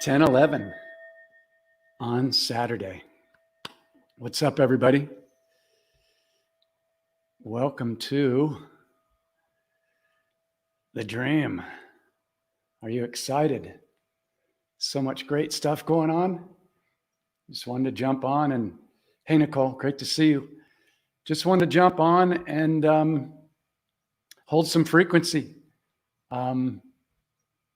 10:11 on Saturday. What's up, everybody? Welcome to the dream. Are you excited? So much great stuff going on. Just wanted to jump on and, hey, Nicole, great to see you. Just wanted to jump on and hold some frequency.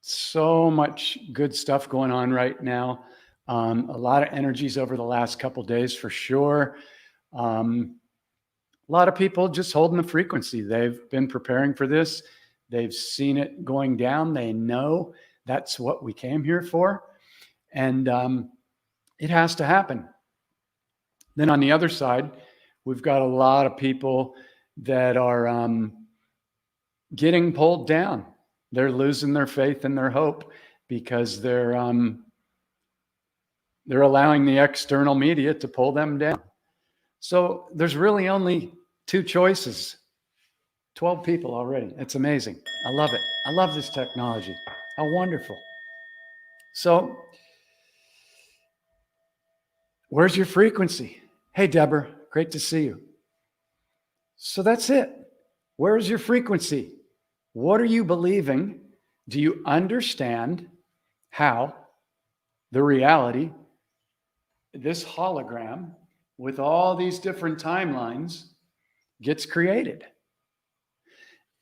So much good stuff going on right now. A lot of energies over the last couple days for sure. A lot of people just holding the frequency. They've been preparing for this. They've seen it going down. They know that's what we came here for. And it has to happen. Then on the other side, we've got a lot of people that are getting pulled down. They're losing their faith and their hope because they're allowing the external media to pull them down. So there's really only two choices. 12 people already. It's amazing. I love it. I love this technology. How wonderful. So where's your frequency? Hey, Deborah, great to see you. So that's it. Where's your frequency? What are you believing? Do you understand how the reality, this hologram with all these different timelines, gets created?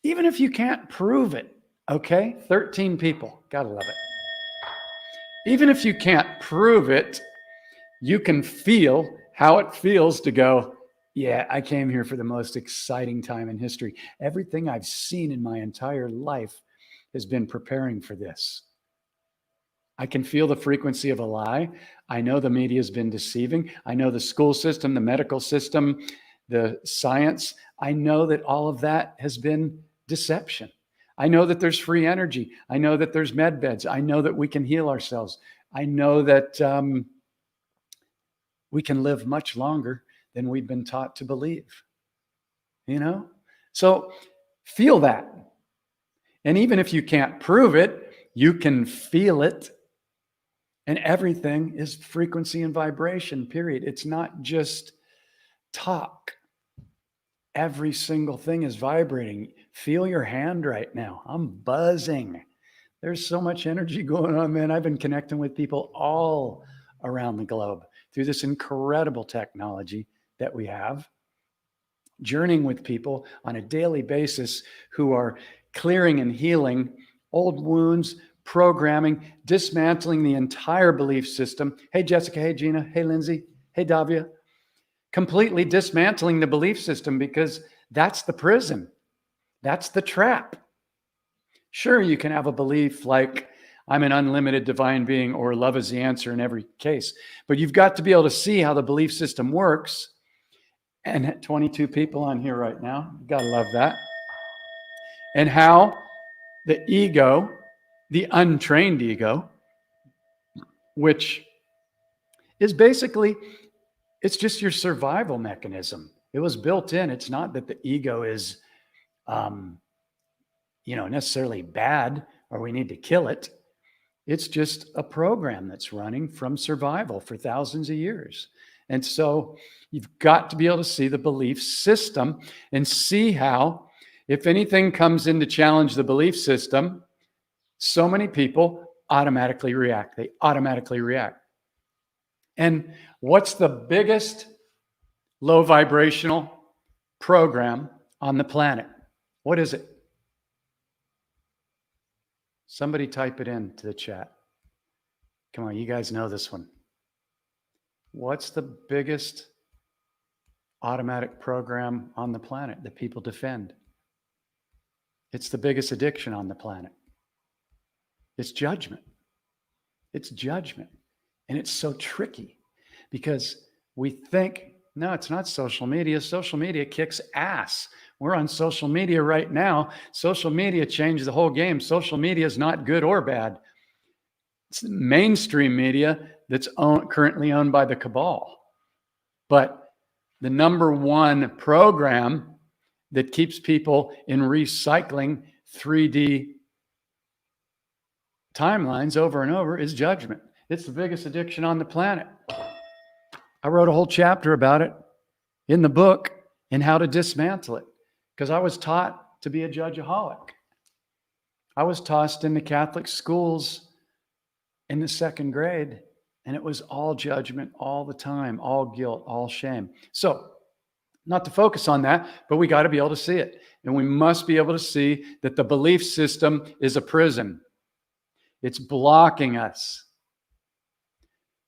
Even if you can't prove it, okay? 13 people, gotta love it. Even if you can't prove it, you can feel how it feels to go, yeah, I came here for the most exciting time in history. Everything I've seen in my entire life has been preparing for this. I can feel the frequency of a lie. I know the media has been deceiving. I know the school system, the medical system, the science. I know that all of that has been deception. I know that there's free energy. I know that there's med beds. I know that we can heal ourselves. I know that we can live much longer than we've been taught to believe. You know? So feel that. And even if you can't prove it, you can feel it. And everything is frequency and vibration, period. It's not just talk. Every single thing is vibrating. Feel your hand right now. I'm buzzing. There's so much energy going on, man. I've been connecting with people all around the globe through this incredible technology that we have, journeying with people on a daily basis who are clearing and healing old wounds, programming, dismantling the entire belief system. Hey, Jessica. Hey, Gina. Hey, Lindsay. Hey, Davia. Completely dismantling the belief system because that's the prison. That's the trap. Sure, you can have a belief like I'm an unlimited divine being or love is the answer in every case, but you've got to be able to see how the belief system works. And 22 people on here right now. You gotta love that. And how the ego, the untrained ego, which is basically, it's just your survival mechanism. It was built in. It's not that the ego is, necessarily bad or we need to kill it. It's just a program that's running from survival for thousands of years. And so you've got to be able to see the belief system and see how, if anything comes in to challenge the belief system, so many people automatically react. They automatically react. And what's the biggest low vibrational program on the planet? What is it? Somebody type it into the chat. Come on, you guys know this one. What's the biggest automatic program on the planet that people defend? It's the biggest addiction on the planet. It's judgment. It's judgment. And it's so tricky because we think, no, it's not social media. Social media kicks ass. We're on social media right now. Social media changed the whole game. Social media is not good or bad. It's mainstream media that's currently owned by the cabal. But the number one program that keeps people in recycling 3D timelines over and over is judgment. It's the biggest addiction on the planet. I wrote a whole chapter about it in the book and how to dismantle it, because I was taught to be a judgeaholic. I was tossed into Catholic schools in the second grade, and it was all judgment all the time, all guilt, all shame. So, not to focus on that, but we got to be able to see it. And we must be able to see that the belief system is a prison. It's blocking us.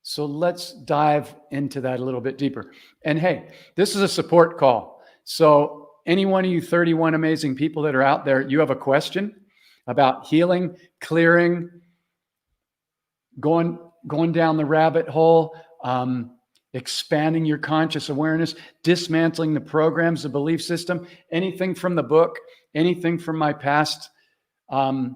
So let's dive into that a little bit deeper. And hey, this is a support call. So any one of you 31 amazing people that are out there, you have a question about healing, clearing, going down the rabbit hole, expanding your conscious awareness, dismantling the programs, the belief system, anything from the book, anything from my past videos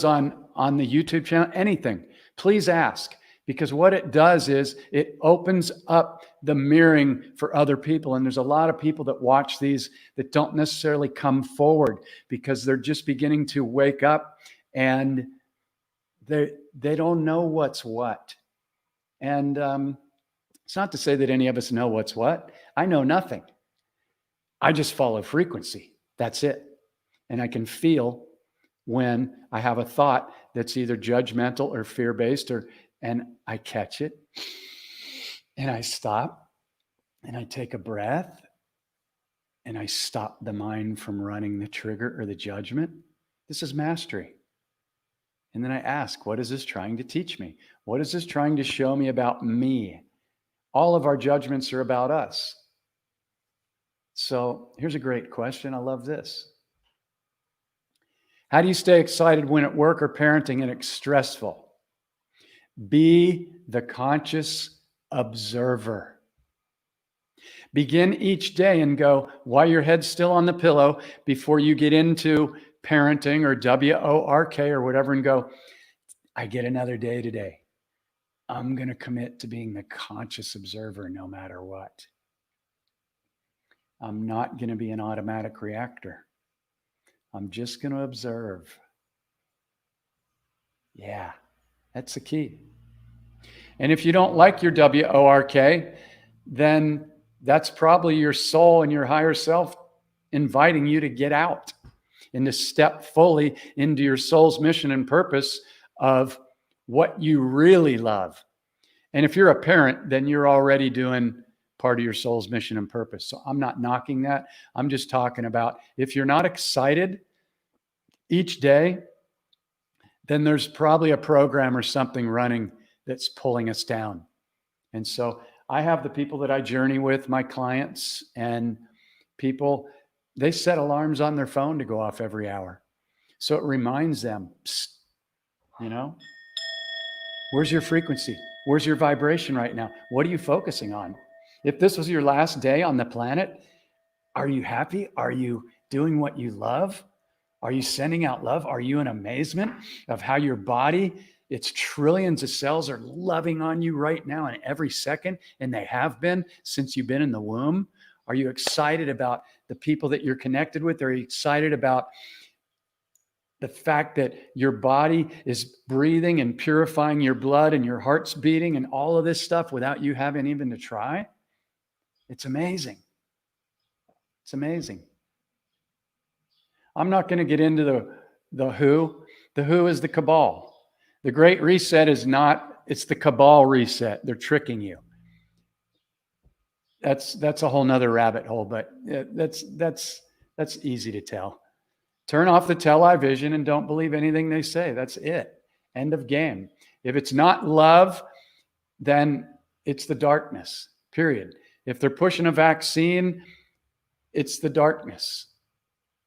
on the YouTube channel, anything, please ask. Because what it does is it opens up the mirroring for other people. And there's a lot of people that watch these that don't necessarily come forward because they're just beginning to wake up and they don't know what's what. And it's not to say that any of us know what's what. I know nothing. I just follow frequency. That's it. And I can feel when I have a thought that's either judgmental or fear-based, and I catch it and I stop and I take a breath and I stop the mind from running the trigger or the judgment. This is mastery. And then I ask, what is this trying to teach me? What is this trying to show me about me? All of our judgments are about us. So here's a great question. I love this. How do you stay excited when at work or parenting and it's stressful? Be the conscious observer. Begin each day and go, while your head's still on the pillow, before you get into parenting or WORK or whatever, and go, I get another day today. I'm going to commit to being the conscious observer no matter what. I'm not going to be an automatic reactor. I'm just going to observe. Yeah, that's the key. And if you don't like your WORK, then that's probably your soul and your higher self inviting you to get out and to step fully into your soul's mission and purpose of what you really love. And if you're a parent, then you're already doing part of your soul's mission and purpose. So I'm not knocking that. I'm just talking about if you're not excited each day, then there's probably a program or something running that's pulling us down. And so I have the people that I journey with, my clients and people, they set alarms on their phone to go off every hour. So it reminds them, psst, where's your frequency? Where's your vibration right now? What are you focusing on? If this was your last day on the planet, are you happy? Are you doing what you love? Are you sending out love? Are you in amazement of how your body, its trillions of cells, are loving on you right now and every second, and they have been since you've been in the womb? Are you excited about the people that you're connected with? Are you excited about the fact that your body is breathing and purifying your blood and your heart's beating and all of this stuff without you having even to try? It's amazing. It's amazing. I'm not going to get into the who. The who is the cabal. The Great Reset is not, it's the cabal reset. They're tricking you. That's a whole nother rabbit hole, but that's easy to tell. Turn off the television and don't believe anything they say. That's it. End of game. If it's not love, then it's the darkness, period. If they're pushing a vaccine, it's the darkness.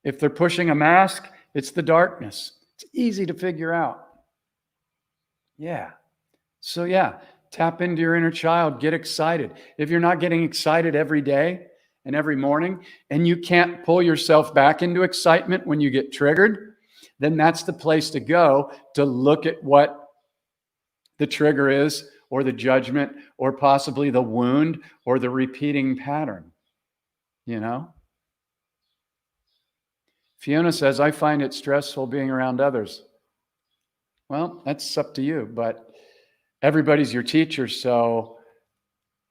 If they're pushing a mask, it's the darkness. It's easy to figure out. Yeah. So yeah, tap into your inner child, get excited. If you're not getting excited every day and every morning, and you can't pull yourself back into excitement when you get triggered, then that's the place to go to look at what the trigger is, or the judgment, or possibly the wound, or the repeating pattern. Fiona says, I find it stressful being around others. Well, that's up to you, but everybody's your teacher, so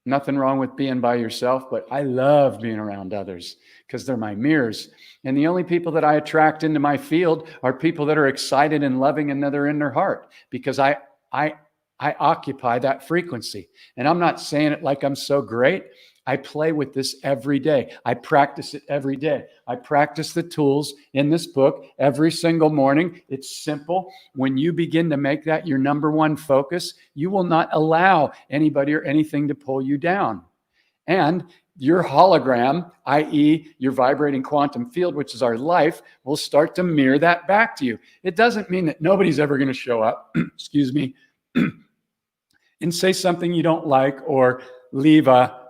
nothing wrong with being by yourself, but I love being around others because they're my mirrors. And the only people that I attract into my field are people that are excited and loving and that are in their heart, because I occupy that frequency. And I'm not saying it like I'm so great. I play with this every day. I practice it every day. I practice the tools in this book every single morning. It's simple. When you begin to make that your number one focus, you will not allow anybody or anything to pull you down. And your hologram, i.e., your vibrating quantum field, which is our life, will start to mirror that back to you. It doesn't mean that nobody's ever going to show up, excuse me, and say something you don't like or leave a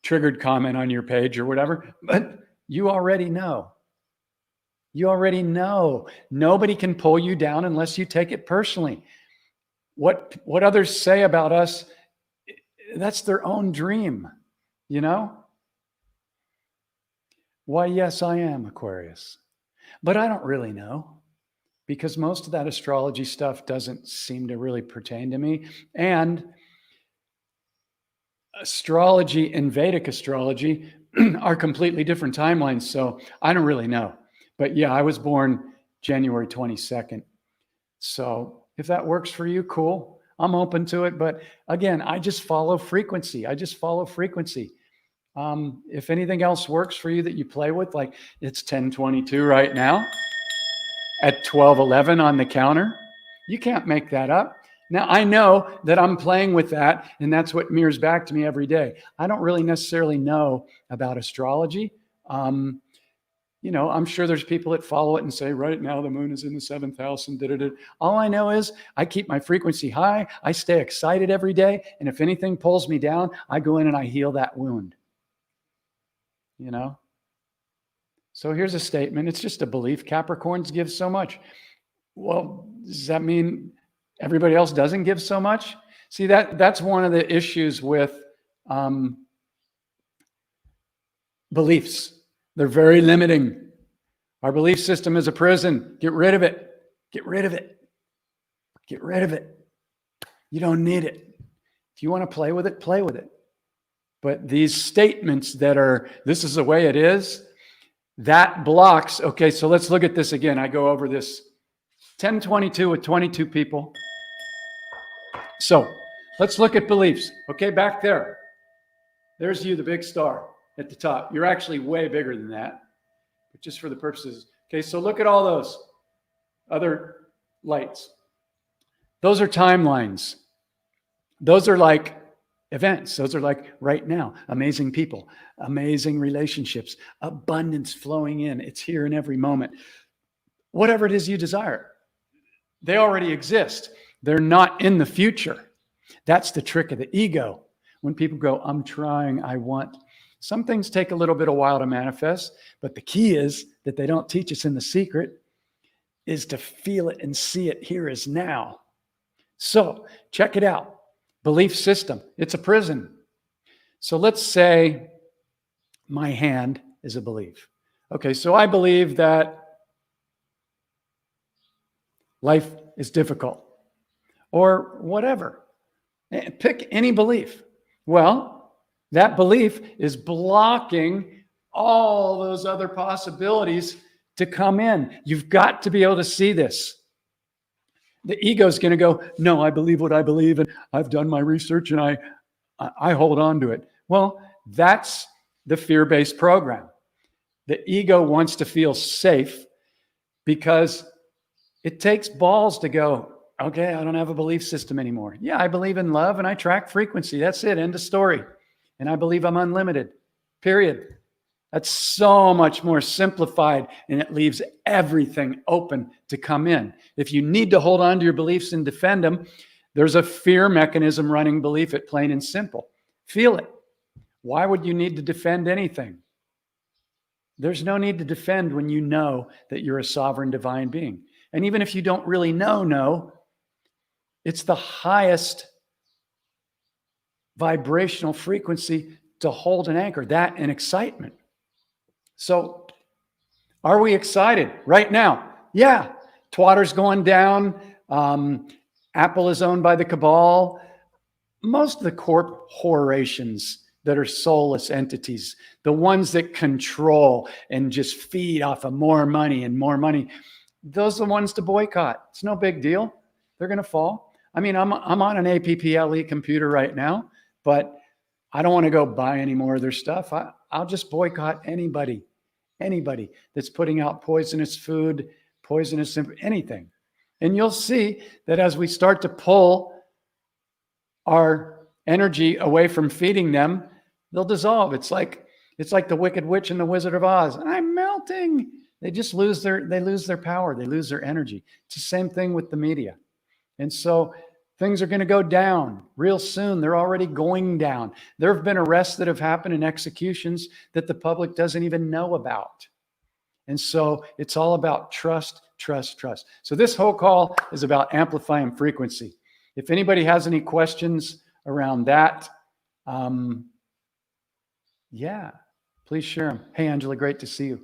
triggered comment on your page or whatever, but you already know. You already know. Nobody can pull you down unless you take it personally. What others say about us, that's their own dream, you know? Why, yes, I am Aquarius, but I don't really know, because most of that astrology stuff doesn't seem to really pertain to me. And astrology and Vedic astrology are completely different timelines. So I don't really know. But yeah, I was born January 22nd. So if that works for you, cool. I'm open to it. But again, I just follow frequency. If anything else works for you that you play with, like it's 10:22 right now at 12:11 on the counter, you can't make that up. Now, I know that I'm playing with that, and that's what mirrors back to me every day. I don't really necessarily know about astrology. I'm sure there's people that follow it and say, right now the moon is in the 7th house and da-da-da. All I know is I keep my frequency high. I stay excited every day. And if anything pulls me down, I go in and I heal that wound. So here's a statement. It's just a belief. Capricorns give so much. Well, does that mean everybody else doesn't give so much? See, that's one of the issues with beliefs. They're very limiting. Our belief system is a prison. Get rid of it. Get rid of it. Get rid of it. You don't need it. If you want to play with it, play with it. But these statements that are, this is the way it is, that blocks. Okay, so let's look at this again. I go over this 10:22 with 22 people. So let's look at beliefs. Okay, back there. There's you, the big star at the top. You're actually way bigger than that, but just for the purposes. Okay, so look at all those other lights. Those are timelines. Those are like events. Those are like right now, amazing people, amazing relationships, abundance flowing in. It's here in every moment. Whatever it is you desire, they already exist. They're not in the future. That's the trick of the ego. When people go, I'm trying, I want. Some things take a little bit of while to manifest, but the key is that they don't teach us in the secret is to feel it and see it here as now. So check it out. Belief system. It's a prison. So let's say my hand is a belief. Okay, so I believe that life is difficult or whatever. Pick any belief. Well, that belief is blocking all those other possibilities to come in. You've got to be able to see this. The ego is going to go, no, I believe what I believe, and I've done my research, and I hold on to it. Well, that's the fear-based program. The ego wants to feel safe because it takes balls to go, okay, I don't have a belief system anymore. Yeah, I believe in love, and I track frequency. That's it. End of story. And I believe I'm unlimited. Period. That's so much more simplified, and it leaves everything open to come in. If you need to hold on to your beliefs and defend them, there's a fear mechanism running belief it, plain and simple. Feel it. Why would you need to defend anything? There's no need to defend when you know that you're a sovereign divine being. And even if you don't really know, it's the highest vibrational frequency to hold an anchor, that and excitement. So are we excited right now? Yeah. Twatter's going down. Apple is owned by the cabal. Most of the corporations that are soulless entities, the ones that control and just feed off of more money and more money, those are the ones to boycott. It's no big deal. They're going to fall. I mean, I'm on an APPLE computer right now, but I don't want to go buy any more of their stuff. I'll just boycott anybody that's putting out poisonous food, poisonous anything. And you'll see that as we start to pull our energy away from feeding them, they'll dissolve. It's like the Wicked Witch and the Wizard of Oz. I'm melting. They just lose their power. They lose their energy. It's the same thing with the media. And so things are going to go down real soon. They're already going down. There have been arrests that have happened and executions that the public doesn't even know about. And so it's all about trust, trust, trust. So this whole call is about amplifying frequency. If anybody has any questions around that, yeah, please share them. Hey, Angela, great to see you.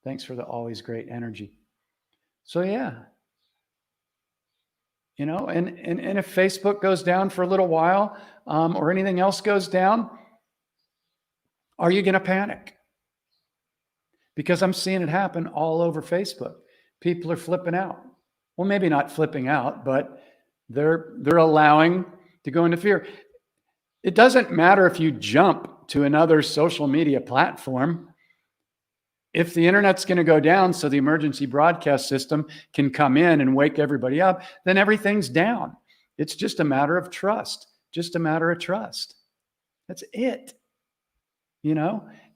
Thanks for the always great energy. So yeah, and if Facebook goes down for a little while, or anything else goes down, are you going to panic? Because I'm seeing it happen all over Facebook. People are flipping out. Well, maybe not flipping out, but they're allowing to go into fear. It doesn't matter if you jump to another social media platform. If the internet's going to go down so the emergency broadcast system can come in and wake everybody up, then everything's down. It's just a matter of trust. Just a matter of trust. That's it.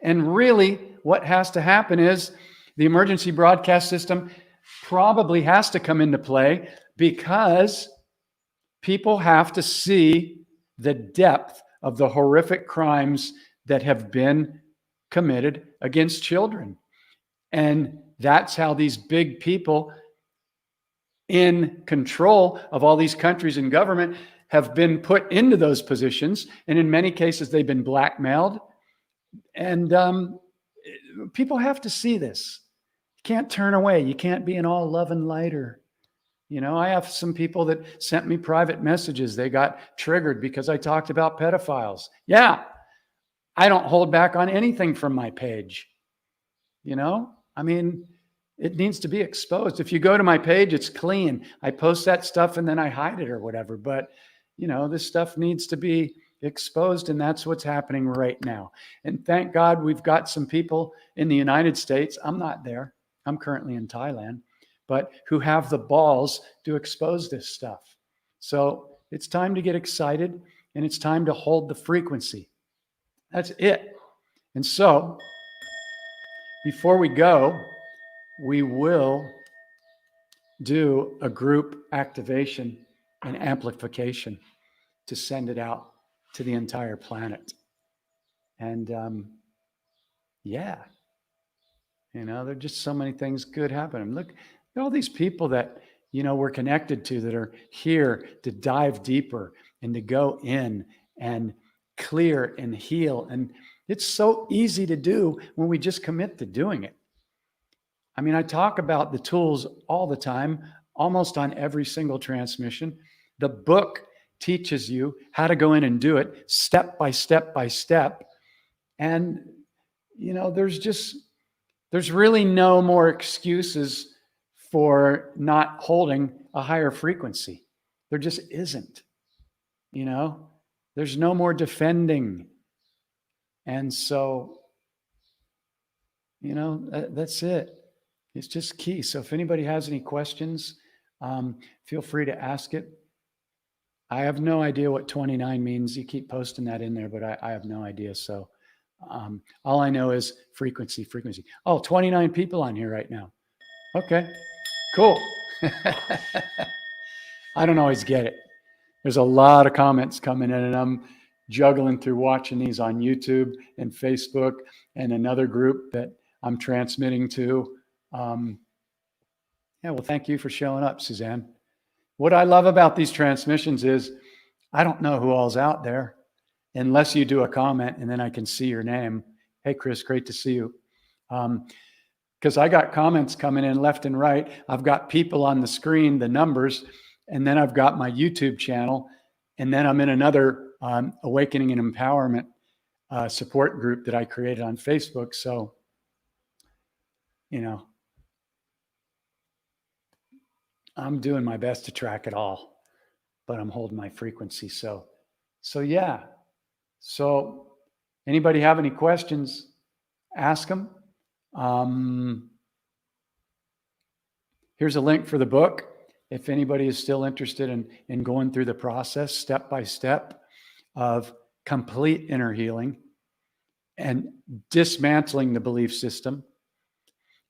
And really what has to happen is the emergency broadcast system probably has to come into play, because people have to see the depth of the horrific crimes that have been committed against children. And that's how these big people in control of all these countries and government have been put into those positions. And in many cases, they've been blackmailed. And people have to see this. You can't turn away. You can't be an all love and lighter. I have some people that sent me private messages. They got triggered because I talked about pedophiles. Yeah, I don't hold back on anything from my page. I mean, it needs to be exposed. If you go to my page, it's clean. I post that stuff and then I hide it or whatever. But, this stuff needs to be exposed, and that's what's happening right now. And thank God we've got some people in the United States. I'm not there. I'm currently in Thailand, but who have the balls to expose this stuff. So it's time to get excited, and it's time to hold the frequency. That's it. And so before we go, we will do a group activation and amplification to send it out to the entire planet. And there are just so many things good happening. Look at all these people that we're connected to that are here to dive deeper and to go in and clear and heal. And it's so easy to do when we just commit to doing it. I mean, I talk about the tools all the time, almost on every single transmission. The book teaches you how to go in and do it step by step by step. And, there's really no more excuses for not holding a higher frequency. There just isn't. There's no more defending. And so, that's it. It's just key. So if anybody has any questions, feel free to ask it. I have no idea what 29 means. You keep posting that in there, but I have no idea. So all I know is frequency. Oh, 29 people on here right now. Okay, cool. I don't always get it. There's a lot of comments coming in, and I'm juggling through watching these on YouTube and Facebook and another group that I'm transmitting to. Well, thank you for showing up, Suzanne. What I love about these transmissions is I don't know who all's out there unless you do a comment, and then I can see your name. Hey, Chris, great to see you. Because I got comments coming in left and right. I've got people on the screen, the numbers, And then I've got my YouTube channel. And then I'm in another awakening and empowerment support group that I created on Facebook. So, I'm doing my best to track it all, but I'm holding my frequency. So yeah. So anybody have any questions? Ask them. Here's a link for the book. If anybody is still interested in going through the process step by step of complete inner healing and dismantling the belief system,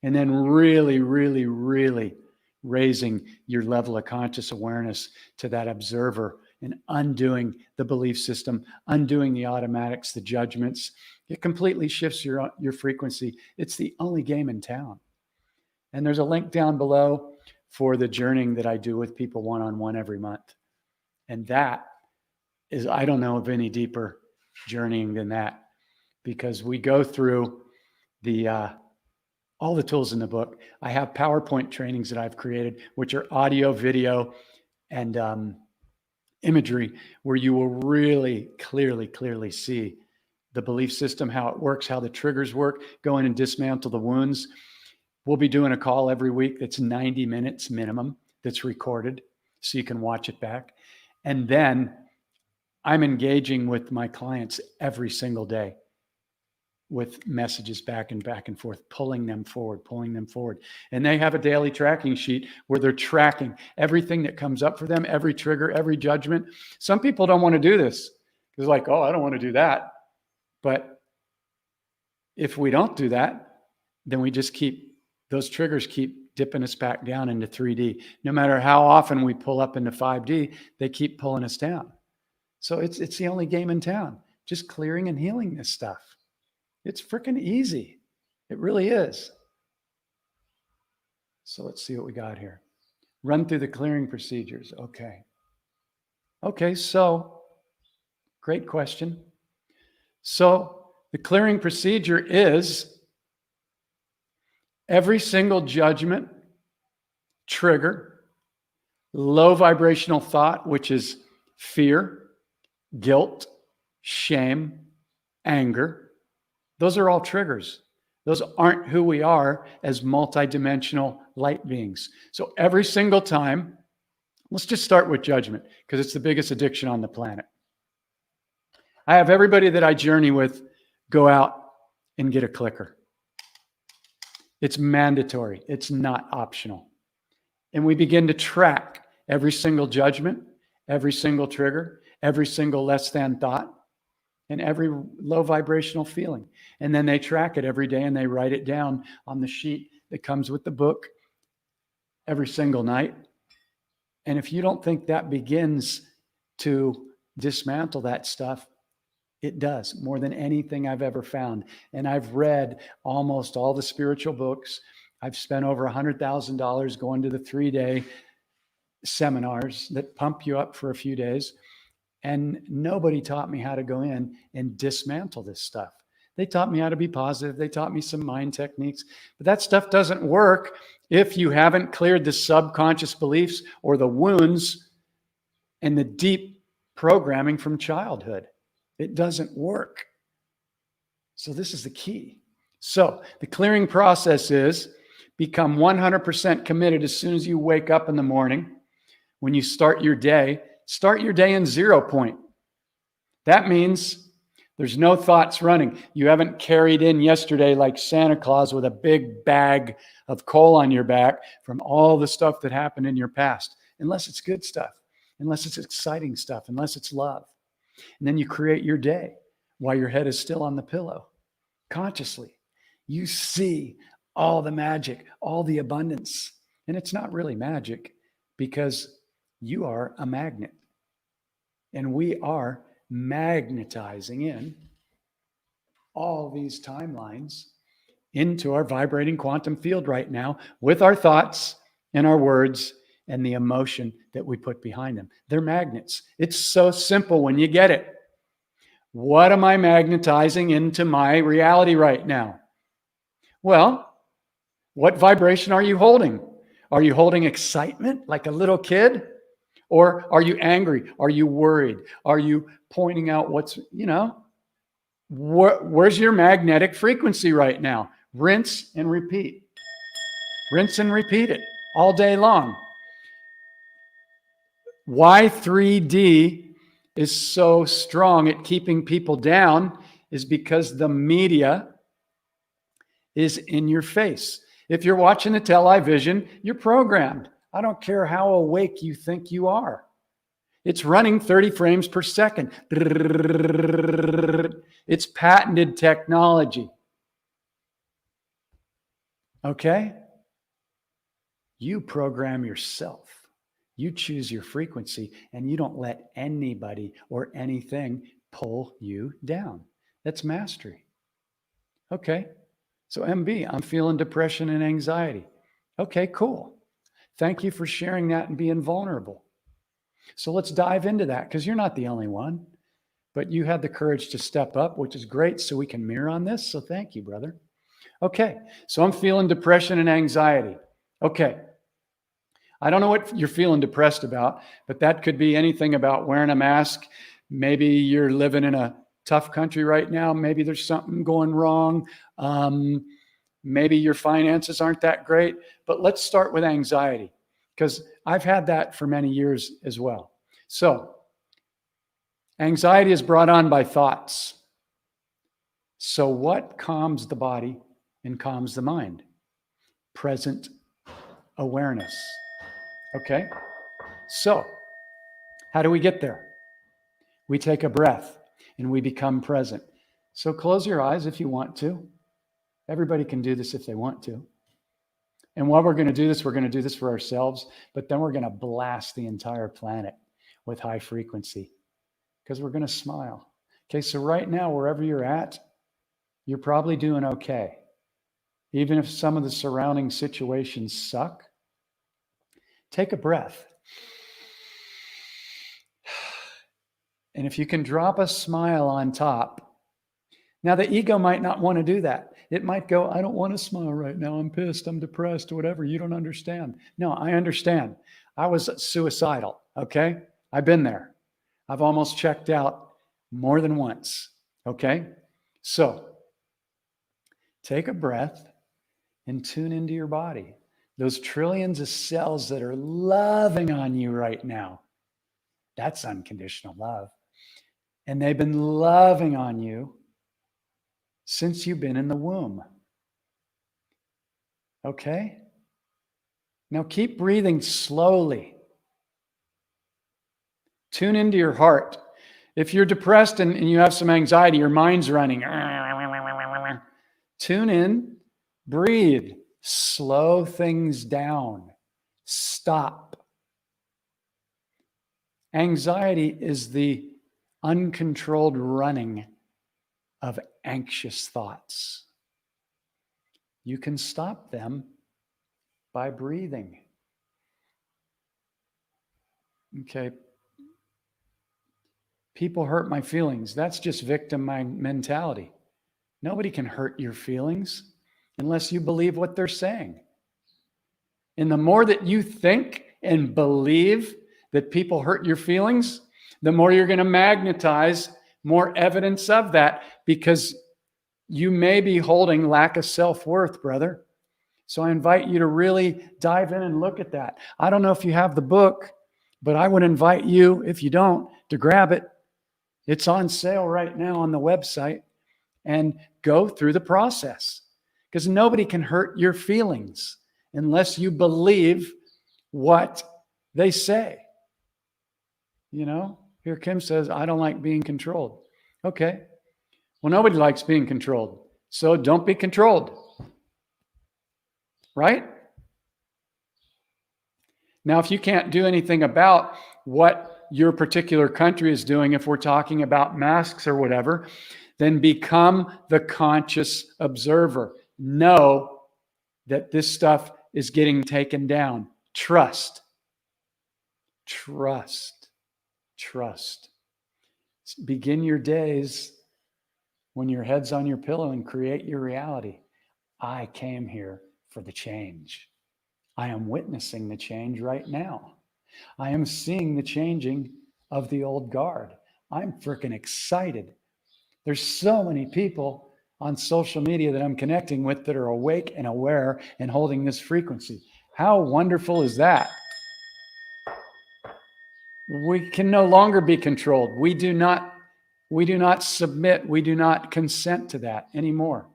and then really, really, really raising your level of conscious awareness to that observer and undoing the belief system, undoing the automatics, the judgments. It completely shifts your frequency. It's the only game in town. And there's a link down below for the journeying that I do with people one-on-one every month. And that is, I don't know of any deeper journeying than that, because we go through all the tools in the book. I have PowerPoint trainings that I've created, which are audio, video, and imagery, where you will really clearly see the belief system, how it works, how the triggers work, go in and dismantle the wounds. We'll be doing a call every week that's 90 minutes minimum, that's recorded, so you can watch it back. And then I'm engaging with my clients every single day with messages back and forth, pulling them forward. And they have a daily tracking sheet where they're tracking everything that comes up for them, every trigger, every judgment. Some people don't want to do this. It's like, oh, I don't want to do that. But if we don't do that, then we just those triggers keep dipping us back down into 3D. No matter how often we pull up into 5D, they keep pulling us down. So it's the only game in town, just clearing and healing this stuff. It's freaking easy. It really is. So let's see what we got here. Run through the clearing procedures. Okay, so great question. So the clearing procedure is every single judgment, trigger, low vibrational thought, which is fear, guilt, shame, anger. Those are all triggers. Those aren't who we are as multidimensional light beings. So every single time, let's just start with judgment, because it's the biggest addiction on the planet. I have everybody that I journey with go out and get a clicker. It's mandatory. It's not optional. And we begin to track every single judgment, every single trigger, every single less than thought, and every low vibrational feeling. And then they track it every day and they write it down on the sheet that comes with the book every single night. And if you don't think that begins to dismantle that stuff, it does, more than anything I've ever found. And I've read almost all the spiritual books. I've spent over $100,000 going to the 3-day seminars that pump you up for a few days. And nobody taught me how to go in and dismantle this stuff. They taught me how to be positive. They taught me some mind techniques. But that stuff doesn't work if you haven't cleared the subconscious beliefs or the wounds and the deep programming from childhood. It doesn't work. So this is the key. So the clearing process is become 100% committed as soon as you wake up in the morning. When you start your day in 0 point. That means there's no thoughts running. You haven't carried in yesterday like Santa Claus with a big bag of coal on your back from all the stuff that happened in your past, unless it's good stuff, unless it's exciting stuff, unless it's love. And then you create your day while your head is still on the pillow. Consciously, you see all the magic, all the abundance. And it's not really magic, because you are a magnet. And we are magnetizing in all these timelines into our vibrating quantum field right now with our thoughts and our words and the emotion that we put behind them. They're magnets. It's so simple when you get it. What am I magnetizing into my reality right now? Well, what vibration are you holding? Are you holding excitement like a little kid? Or are you angry? Are you worried? Are you pointing out what's, where's your magnetic frequency right now? Rinse and repeat. Rinse and repeat it all day long. Why 3D is so strong at keeping people down is because the media is in your face. If you're watching the television, you're programmed. I don't care how awake you think you are. It's running 30 frames per second. It's patented technology. Okay? You program yourself. You choose your frequency, and you don't let anybody or anything pull you down. That's mastery. Okay. So MB, I'm feeling depression and anxiety. Okay, cool. Thank you for sharing that and being vulnerable. So let's dive into that, because you're not the only one, but you had the courage to step up, which is great. So we can mirror on this. So thank you, brother. Okay. So I'm feeling depression and anxiety. Okay. I don't know what you're feeling depressed about, but that could be anything about wearing a mask. Maybe you're living in a tough country right now. Maybe there's something going wrong. Maybe your finances aren't that great. But let's start with anxiety, because I've had that for many years as well. So anxiety is brought on by thoughts. So what calms the body and calms the mind? Present awareness. Okay, so how do we get there? We take a breath and we become present. So close your eyes if you want to. Everybody can do this if they want to. And while we're going to do this, we're going to do this for ourselves, but then we're going to blast the entire planet with high frequency, because we're going to smile. Okay, so right now, wherever you're at, you're probably doing okay. Even if some of the surrounding situations suck, take a breath. And if you can drop a smile on top, now the ego might not want to do that. It might go, I don't want to smile right now. I'm pissed. I'm depressed, whatever. You don't understand. No, I understand. I was suicidal. Okay. I've been there. I've almost checked out more than once. Okay. So take a breath and tune into your body. Those trillions of cells that are loving on you right now. That's unconditional love. And they've been loving on you since you've been in the womb. Okay? Now keep breathing slowly. Tune into your heart. If you're depressed and you have some anxiety, your mind's running. Tune in, breathe, slow things down, stop. Anxiety is the uncontrolled running of anxious thoughts. You can stop them by breathing. Okay. People hurt my feelings. That's just victim mentality. Nobody can hurt your feelings unless you believe what they're saying. And the more that you think and believe that people hurt your feelings, the more you're going to magnetize more evidence of that, because you may be holding lack of self-worth, brother. So I invite you to really dive in and look at that. I don't know if you have the book, but I would invite you, if you don't, to grab it. It's on sale right now on the website, and go through the process, because nobody can hurt your feelings unless you believe what they say. You know, here Kim says, I don't like being controlled. Okay. Well, nobody likes being controlled. So don't be controlled. Right? Now, if you can't do anything about what your particular country is doing, if we're talking about masks or whatever, then become the conscious observer. Know that this stuff is getting taken down. Trust. Trust. Trust. Begin your days when your head's on your pillow and create your reality. I came here for the change. I am witnessing the change right now. I am seeing the changing of the old guard. I'm freaking excited. There's so many people on social media that I'm connecting with that are awake and aware and holding this frequency. How wonderful is that? We can no longer be controlled. We do not submit. We do not consent to that anymore.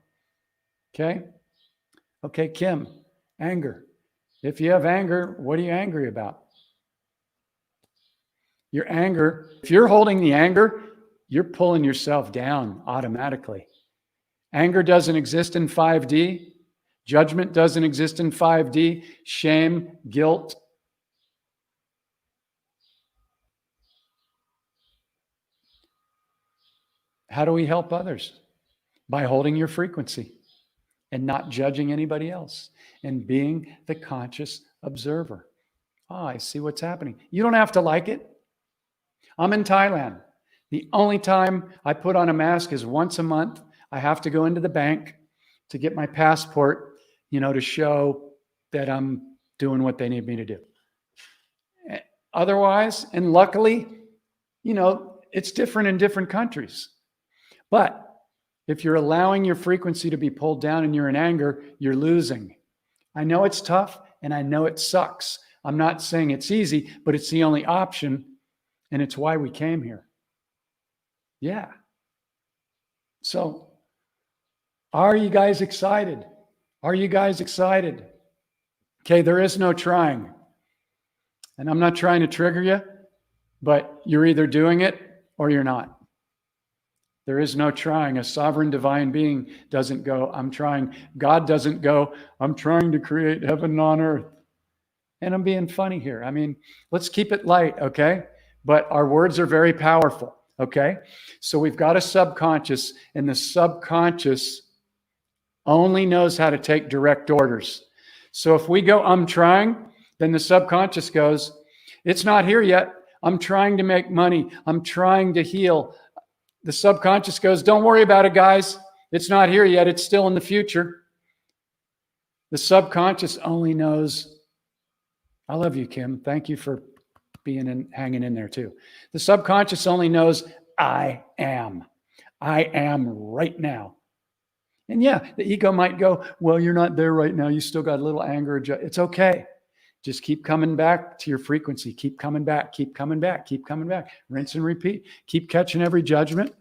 Okay? Okay, Kim, anger. If you have anger, what are you angry about? Your anger, if you're holding the anger, you're pulling yourself down automatically. Anger doesn't exist in 5D. Judgment doesn't exist in 5D. Shame, guilt. How do we help others? By holding your frequency and not judging anybody else and being the conscious observer. Oh, I see what's happening. You don't have to like it. I'm in Thailand. The only time I put on a mask is once a month. I have to go into the bank to get my passport, to show that I'm doing what they need me to do. Otherwise, and luckily, it's different in different countries. But if you're allowing your frequency to be pulled down and you're in anger, you're losing. I know it's tough and I know it sucks. I'm not saying it's easy, but it's the only option, and it's why we came here. Yeah. So, are you guys excited? Are you guys excited? Okay, there is no trying. And I'm not trying to trigger you, but you're either doing it or you're not. There is no trying. A sovereign divine being doesn't go, I'm trying. God doesn't go, I'm trying to create heaven on earth. And I'm being funny here. I mean, let's keep it light, okay? But our words are very powerful, okay? So we've got a subconscious, and the subconscious only knows how to take direct orders. So if we go, I'm trying, then the subconscious goes, it's not here yet. I'm trying to make money. I'm trying to heal. The subconscious goes, don't worry about it, guys. It's not here yet. It's still in the future. The subconscious only knows, I love you, Kim. Thank you for hanging in there too. The subconscious only knows, I am. I am right now. And yeah, the ego might go, well, you're not there right now. You still got a little anger. It's okay. Just keep coming back to your frequency. Keep coming back. Keep coming back. Keep coming back. Rinse and repeat. Keep catching every judgment.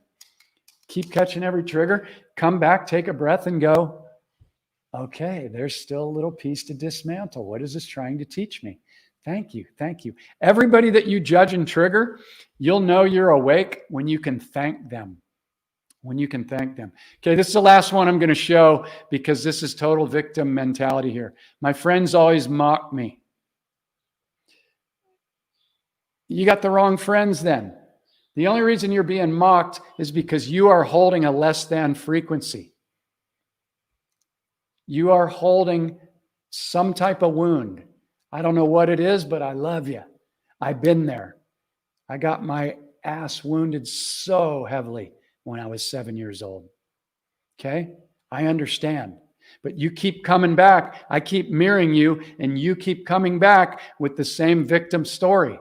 Keep catching every trigger. Come back, take a breath and go, okay, there's still a little piece to dismantle. What is this trying to teach me? Thank you. Thank you. Everybody that you judge and trigger, you'll know you're awake when you can thank them. When you can thank them. Okay, this is the last one I'm going to show because this is total victim mentality here. My friends always mock me. You got the wrong friends then. The only reason you're being mocked is because you are holding a less than frequency. You are holding some type of wound. I don't know what it is, but I love you. I've been there. I got my ass wounded so heavily when I was 7 years old. Okay? I understand. But you keep coming back. I keep mirroring you, and you keep coming back with the same victim story.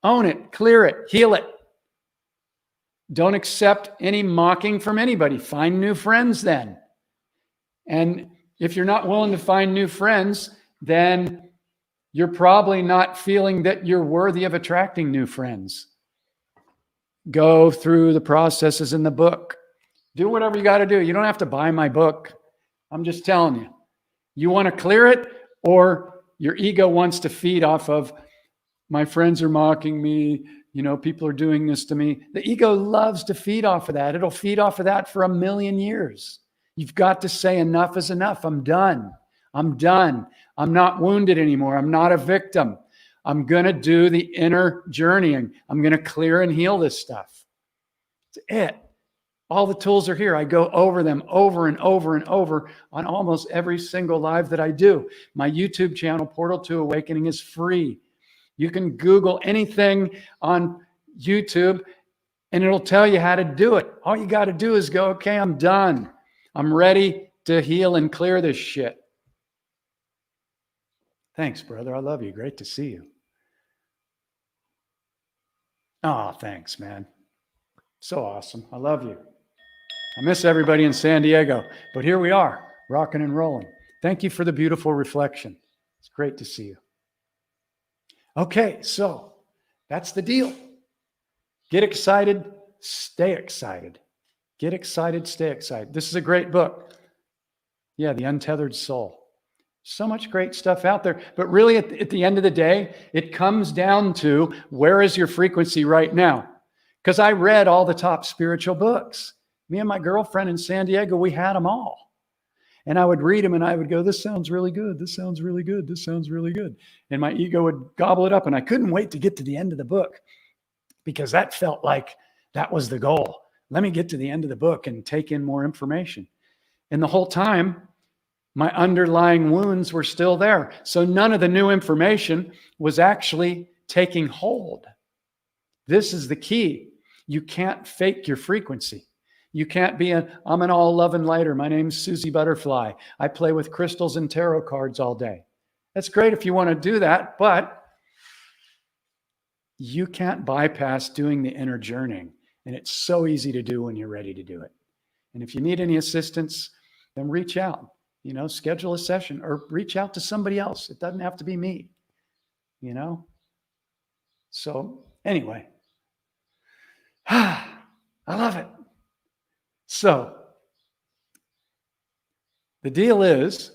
Own it, clear it, heal it. Don't accept any mocking from anybody. Find new friends then. And if you're not willing to find new friends, then you're probably not feeling that you're worthy of attracting new friends. Go through the processes in the book. Do whatever you got to do. You don't have to buy my book. I'm just telling you. You want to clear it, or your ego wants to feed off of, my friends are mocking me. People are doing this to me. The ego loves to feed off of that. It'll feed off of that for 1,000,000 years. You've got to say enough is enough. I'm done. I'm done. I'm not wounded anymore. I'm not a victim. I'm going to do the inner journeying. I'm going to clear and heal this stuff. That's it. All the tools are here. I go over them over and over and over on almost every single live that I do. My YouTube channel, Portal to Awakening, is free. You can Google anything on YouTube and it'll tell you how to do it. All you got to do is go, okay, I'm done. I'm ready to heal and clear this shit. Thanks, brother. I love you. Great to see you. Oh, thanks, man. So awesome. I love you. I miss everybody in San Diego, but here we are, rocking and rolling. Thank you for the beautiful reflection. It's great to see you. Okay, so that's the deal. Get excited, stay excited. Get excited, stay excited. This is a great book. Yeah, The Untethered Soul. So much great stuff out there. But really, at the end of the day, it comes down to where is your frequency right now? Because I read all the top spiritual books. Me and my girlfriend in San Diego, we had them all. And I would read them and I would go, this sounds really good. This sounds really good. This sounds really good. And my ego would gobble it up. And I couldn't wait to get to the end of the book because that felt like that was the goal. Let me get to the end of the book and take in more information. And the whole time, my underlying wounds were still there. So none of the new information was actually taking hold. This is the key. You can't fake your frequency. You can't be I'm an all love and lighter. My name's Susie Butterfly. I play with crystals and tarot cards all day. That's great if you want to do that, but you can't bypass doing the inner journeying. And it's so easy to do when you're ready to do it. And if you need any assistance, then reach out, schedule a session or reach out to somebody else. It doesn't have to be me, So anyway, I love it. So the deal is,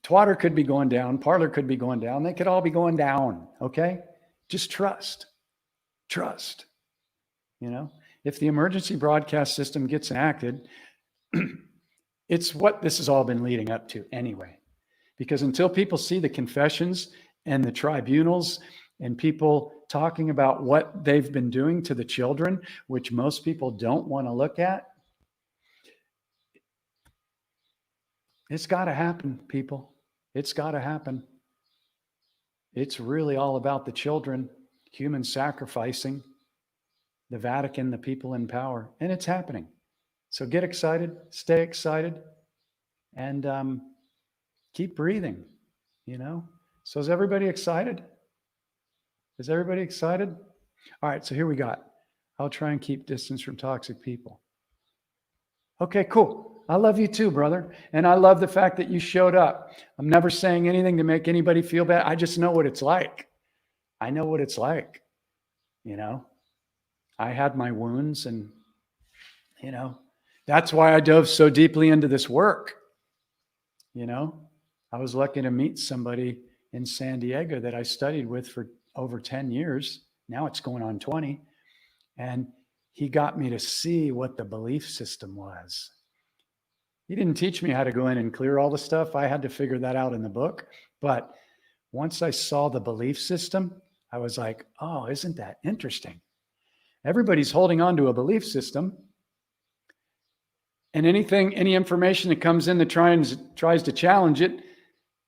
Twatter could be going down, Parlor could be going down, they could all be going down, okay? Just trust. Trust. If the emergency broadcast system gets enacted, it's what this has all been leading up to anyway. Because until people see the confessions and the tribunals and people talking about what they've been doing to the children, which most people don't want to look at, it's got to happen, people. It's got to happen. It's really all about the children, human sacrificing, the Vatican, the people in power, and it's happening. So get excited, stay excited, and keep breathing, So is everybody excited? Is everybody excited? All right, so here we got. I'll try and keep distance from toxic people. Okay, cool. I love you too, brother. And I love the fact that you showed up. I'm never saying anything to make anybody feel bad. I just know what it's like. I know what it's like. I had my wounds and, that's why I dove so deeply into this work. I was lucky to meet somebody in San Diego that I studied with for over 10 years. Now it's going on 20. And he got me to see what the belief system was. He didn't teach me how to go in and clear all the stuff. I had to figure that out in the book. But once I saw the belief system, I was like, oh, isn't that interesting? Everybody's holding on to a belief system. And any information that comes in that tries to challenge it,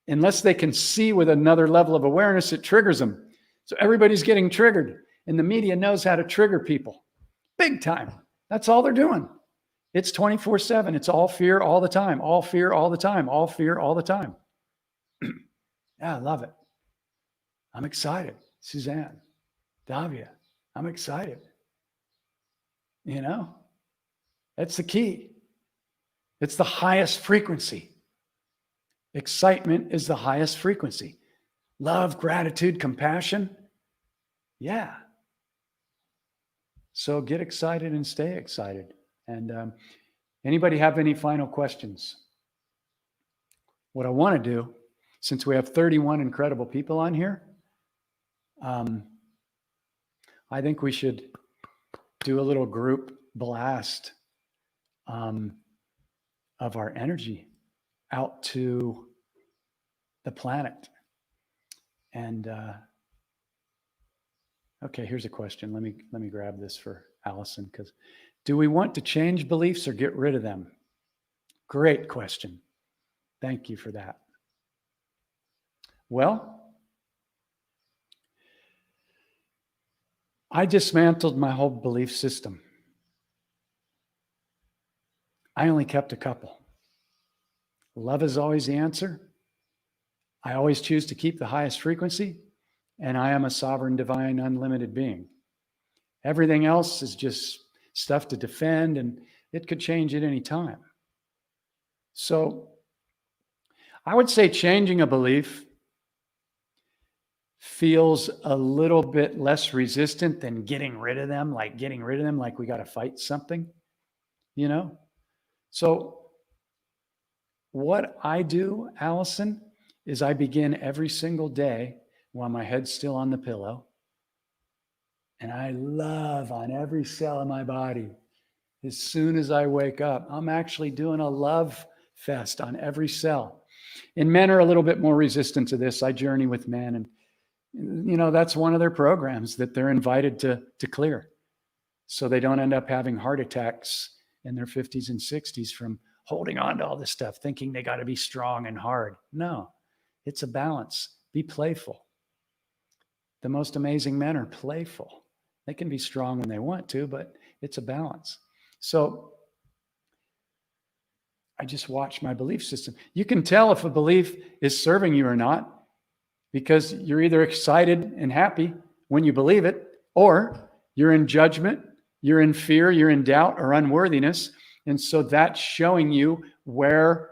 unless they can see with another level of awareness, it triggers them. So everybody's getting triggered. And the media knows how to trigger people. Big time. That's all they're doing. It's 24/7. It's all fear all the time. All fear all the time. All fear all the time. Yeah, I love it. I'm excited. Suzanne, Davia, I'm excited. That's the key. It's the highest frequency. Excitement is the highest frequency. Love, gratitude, compassion. Yeah. So get excited and stay excited. And anybody have any final questions? What I want to do, since we have 31 incredible people on here, I think we should do a little group blast of our energy out to the planet. And okay, here's a question. Let me grab this for Allison, because do we want to change beliefs or get rid of them? Great question. Thank you for that. Well, I dismantled my whole belief system. I only kept a couple. Love is always the answer. I always choose to keep the highest frequency. and I am a sovereign, divine, unlimited being. Everything else is just stuff to defend, and it could change at any time. So I would say changing a belief feels a little bit less resistant than getting rid of them, like we got to fight something, you know? So what I do, Allison, is I begin every single day while my head's still on the pillow. And I love on every cell of my body. As soon as I wake up, I'm actually doing a love fest on every cell. And men are a little bit more resistant to this. I journey with men, and that's one of their programs that they're invited to clear, so they don't end up having heart attacks in their 50s and 60s from holding on to all this stuff, thinking they got to be strong and hard. No, it's a balance. Be playful. The most amazing men are playful. They can be strong when they want to, but it's a balance. So I just watch my belief system. You can tell if a belief is serving you or not, because you're either excited and happy when you believe it, or you're in judgment, you're in fear, you're in doubt or unworthiness. And so that's showing you where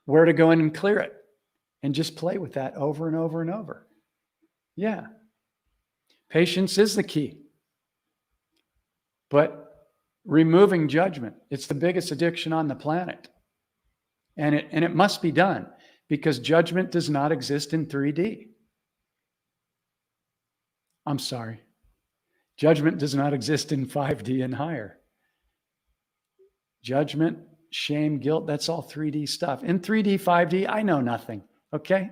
to go in and clear it, and just play with that over and over and over. Yeah. Patience is the key. But removing judgment, it's the biggest addiction on the planet. And it must be done, because judgment does not exist in 3D. I'm sorry. Judgment does not exist in 5D and higher. Judgment, shame, guilt, that's all 3D stuff. In 3D, 5D, I know nothing, okay?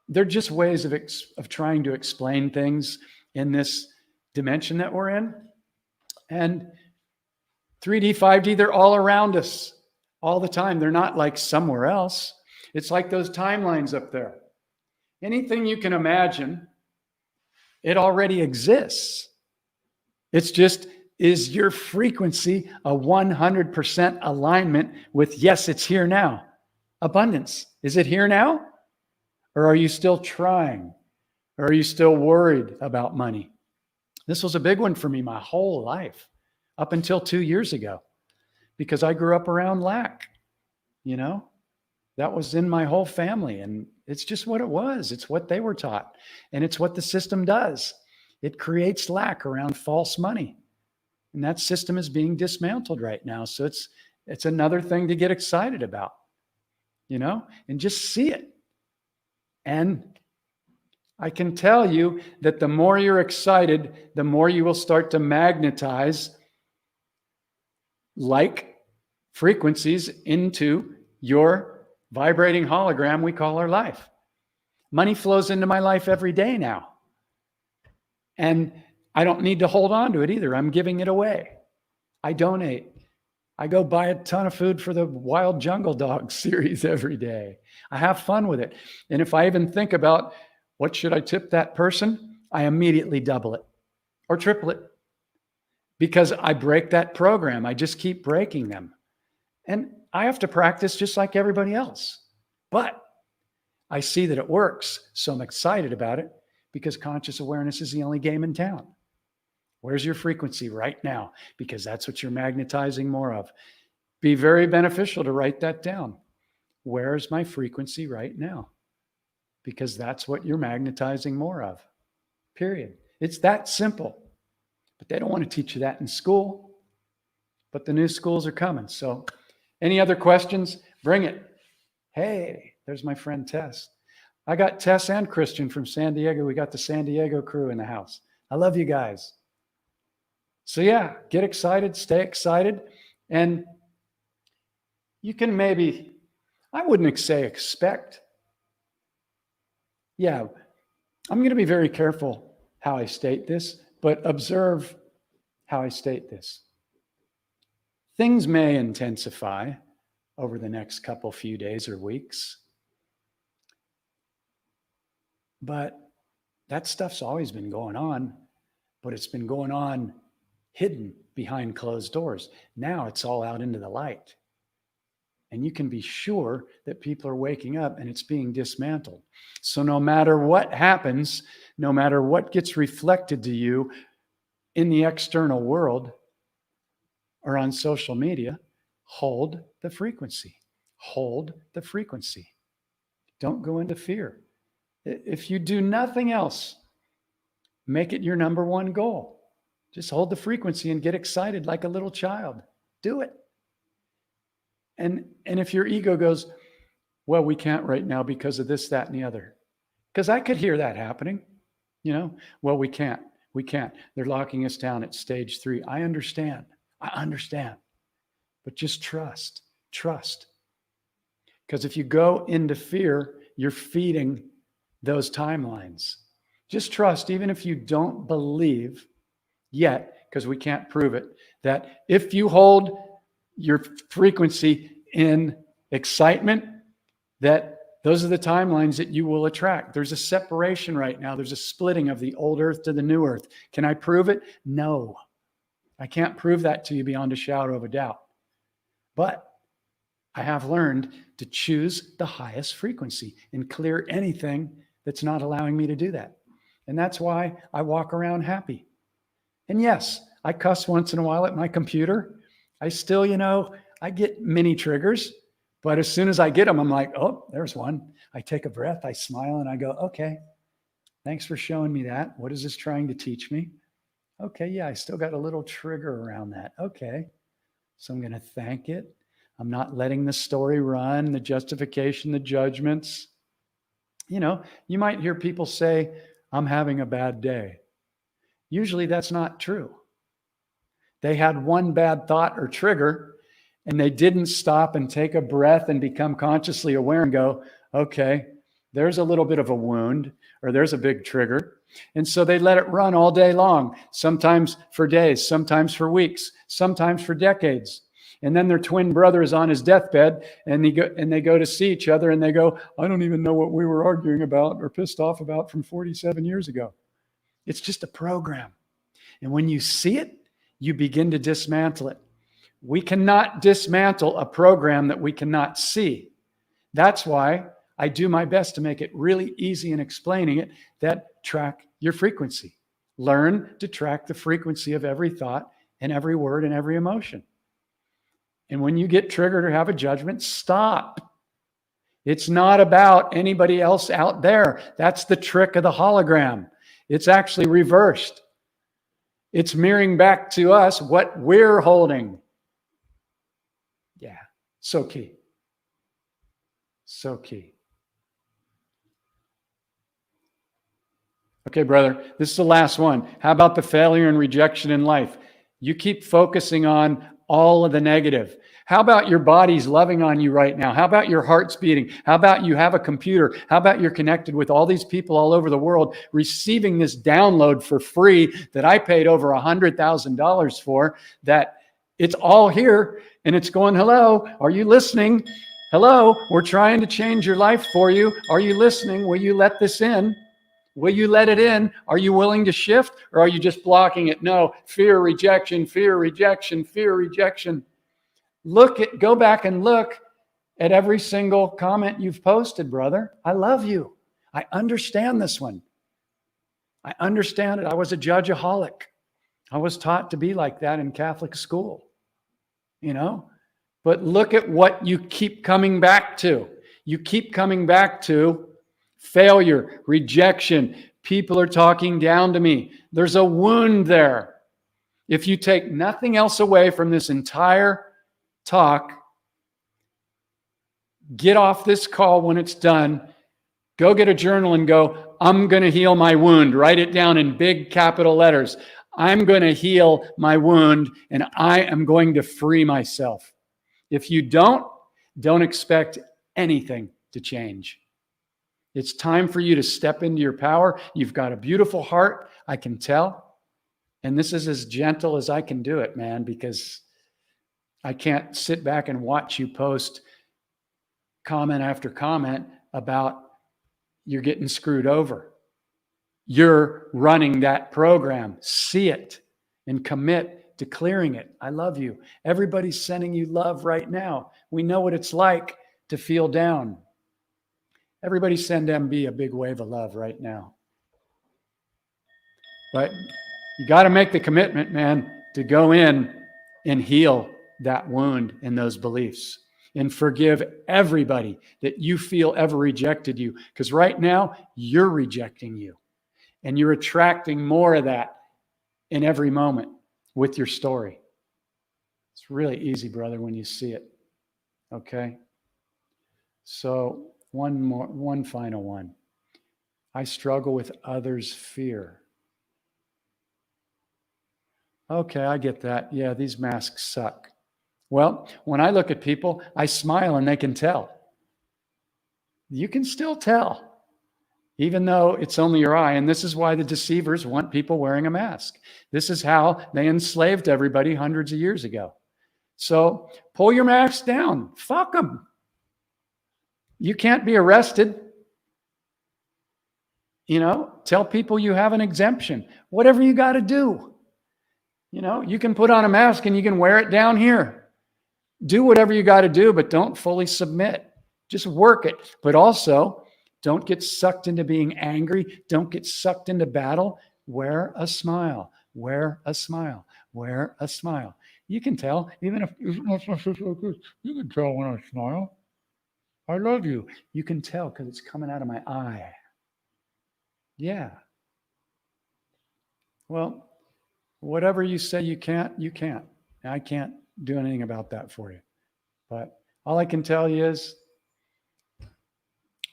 They're just ways of trying to explain things in this dimension that we're in. And 3D, 5D, they're all around us all the time. They're not like somewhere else. It's like those timelines up there. Anything you can imagine, it already exists. It's just, is your frequency a 100% alignment with, yes, it's here now? Abundance. Is it here now? Or are you still trying? Or are you still worried about money? This was a big one for me my whole life, up until 2 years ago, because I grew up around lack. That was in my whole family, and it's just what it was. It's what they were taught, and it's what the system does. It creates lack around false money, and that system is being dismantled right now. So it's another thing to get excited about, and just see it. And I can tell you that the more you're excited, the more you will start to magnetize like frequencies into your vibrating hologram we call our life. Money flows into my life every day now. And I don't need to hold on to it either. I'm giving it away. I donate. I go buy a ton of food for the Wild Jungle Dog series every day. I have fun with it. And if I even think about what should I tip that person, I immediately double it or triple it, because I break that program. I just keep breaking them. And I have to practice just like everybody else. But I see that it works, so I'm excited about it, because conscious awareness is the only game in town. Where's your frequency right now? Because that's what you're magnetizing more of. Be very beneficial to write that down. Where's my frequency right now? Because that's what you're magnetizing more of. Period. It's that simple. But they don't want to teach you that in school. But the new schools are coming. So any other questions? Bring it. Hey, there's my friend Tess. I got Tess and Christian from San Diego. We got the San Diego crew in the house. I love you guys. So yeah, get excited, stay excited. And you can maybe, I wouldn't say expect. Yeah, I'm going to be very careful how I state this, but observe how I state this. Things may intensify over the next few days or weeks, but that stuff's always been going on, but it's been going on hidden behind closed doors. Now it's all out into the light. And you can be sure that people are waking up and it's being dismantled. So no matter what happens, no matter what gets reflected to you in the external world or on social media, hold the frequency. Hold the frequency. Don't go into fear. If you do nothing else, make it your number one goal. Just hold the frequency and get excited like a little child. Do it. And if your ego goes, well, we can't right now because of this, that, and the other. Because I could hear that happening. Well, we can't. They're locking us down at stage 3. I understand. But just trust. Because if you go into fear, you're feeding those timelines. Just trust, even if you don't believe yet, because we can't prove it, that if you hold your frequency in excitement, that those are the timelines that you will attract. There's a separation right now. There's a splitting of the old earth to the new earth. Can I prove it? No. I can't prove that to you beyond a shadow of a doubt. But I have learned to choose the highest frequency and clear anything that's not allowing me to do that. And that's why I walk around happy. And yes, I cuss once in a while at my computer. I still, I get mini triggers, but as soon as I get them, I'm like, oh, there's one. I take a breath, I smile, and I go, okay, thanks for showing me that. What is this trying to teach me? Okay, yeah, I still got a little trigger around that. Okay, so I'm going to thank it. I'm not letting the story run, the justification, the judgments. You might hear people say, I'm having a bad day. Usually that's not true. They had one bad thought or trigger, and they didn't stop and take a breath and become consciously aware and go, okay, there's a little bit of a wound, or there's a big trigger. And so they let it run all day long, sometimes for days, sometimes for weeks, sometimes for decades. And then their twin brother is on his deathbed, and they go to see each other, and they go, I don't even know what we were arguing about or pissed off about from 47 years ago. It's just a program. And when you see it, you begin to dismantle it. We cannot dismantle a program that we cannot see. That's why I do my best to make it really easy in explaining it, that track your frequency. Learn to track the frequency of every thought and every word and every emotion. And when you get triggered or have a judgment, stop. It's not about anybody else out there. That's the trick of the hologram. It's actually reversed. It's mirroring back to us what we're holding. Yeah, so key. So key. Okay, brother, this is the last one. How about the failure and rejection in life? You keep focusing on all of the negative. How about your body's loving on you right now? How about your heart's beating? How about you have a computer? How about you're connected with all these people all over the world receiving this download for free that I paid over $100,000 for, that it's all here and it's going, hello, are you listening? Hello, we're trying to change your life for you. Are you listening? Will you let this in? Will you let it in? Are you willing to shift, or are you just blocking it? No, fear, rejection, fear, rejection, fear, rejection. Go back and look at every single comment you've posted, brother. I love you. I understand this one. I understand it. I was a judgeaholic. I was taught to be like that in Catholic school, But look at what you keep coming back to. You keep coming back to failure, rejection. People are talking down to me. There's a wound there. If you take nothing else away from this entire talk, get off this call when it's done, go get a journal and go, I'm going to heal my wound. Write it down in big capital letters. I'm going to heal my wound, and I am going to free myself. If you don't expect anything to change. It's time for you to step into your power. You've got a beautiful heart, I can tell. And this is as gentle as I can do it, man, because I can't sit back and watch you post comment after comment about you're getting screwed over. You're running that program. See it and commit declaring it. I love you. Everybody's sending you love right now. We know what it's like to feel down. Everybody send MB a big wave of love right now. But you got to make the commitment, man, to go in and heal that wound and those beliefs and forgive everybody that you feel ever rejected you. Because right now, you're rejecting you. And you're attracting more of that in every moment with your story. It's really easy, brother, when you see it. Okay? So one final one. I struggle with others' fear. Okay, I get that. Yeah, these masks suck. Well, when I look at people, I smile and they can tell. You can still tell, even though it's only your eye. And this is why the deceivers want people wearing a mask. This is how they enslaved everybody hundreds of years ago. So pull your mask down. Fuck them. You can't be arrested. You know, tell people you have an exemption. Whatever you got to do. You know, you can put on a mask and you can wear it down here. Do whatever you got to do, but don't fully submit. Just work it. But also, don't get sucked into being angry. Don't get sucked into battle. Wear a smile. Wear a smile. Wear a smile. You can tell, even if it's not so good, you can tell when I smile. I love you. You can tell because it's coming out of my eye. Yeah. Well, whatever you say you can't, you can't. I can't do anything about that for you. But all I can tell you is,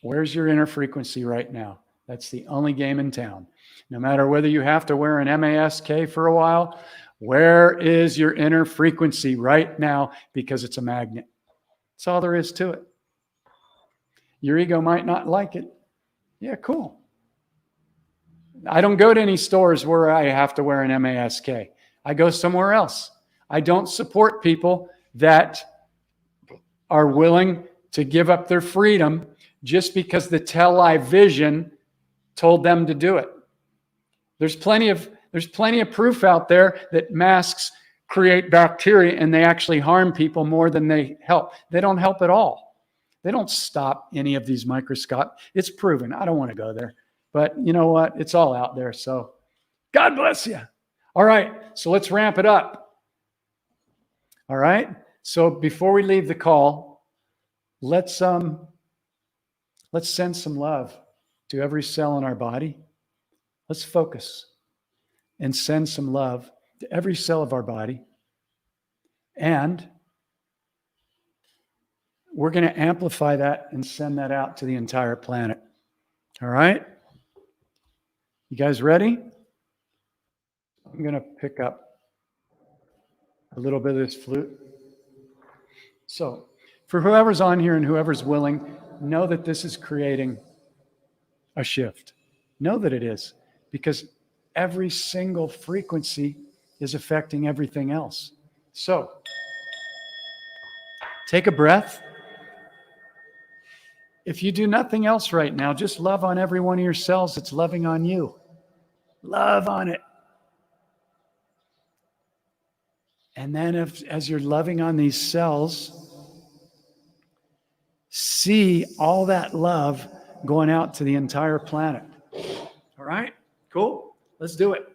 where's your inner frequency right now? That's the only game in town. No matter whether you have to wear an mask for a while, where is your inner frequency right now? Because it's a magnet. That's all there is to it. Your ego might not like it. Yeah, cool. I don't go to any stores where I have to wear an mask. I go somewhere else. I don't support people that are willing to give up their freedom just because the television told them to do it. There's plenty of proof out there that masks create bacteria and they actually harm people more than they help. They don't help at all. They don't stop any of these microscopic. It's proven. I don't want to go there. But you know what? It's all out there. So God bless you. All right. So let's ramp it up. All right. So before we leave the call, let's send some love to every cell in our body. Let's focus and send some love to every cell of our body. And we're going to amplify that and send that out to the entire planet. All right? You guys ready? I'm going to pick up a little bit of this flute. So, for whoever's on here and whoever's willing, know that this is creating a shift. Know that it is, because every single frequency is affecting everything else. So, take a breath. If you do nothing else right now, just love on every one of your cells that's loving on you. Love on it. And then as you're loving on these cells, see all that love going out to the entire planet. All right? Cool? Let's do it.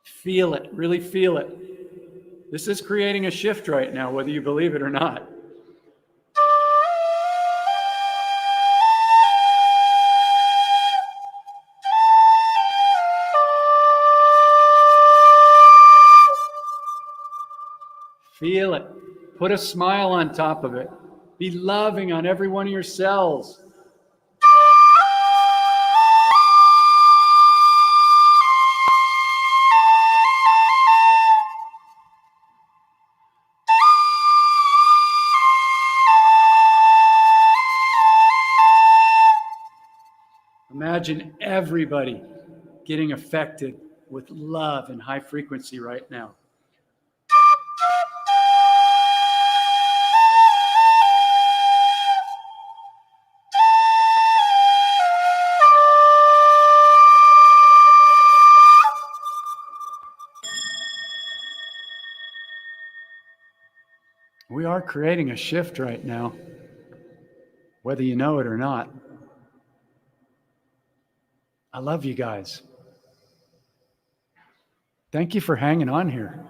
Feel it. Really feel it. This is creating a shift right now, whether you believe it or not. Feel it. Put a smile on top of it. Be loving on every one of your cells. Imagine everybody getting affected with love and high frequency right now. We are creating a shift right now, whether you know it or not. I love you guys. Thank you for hanging on here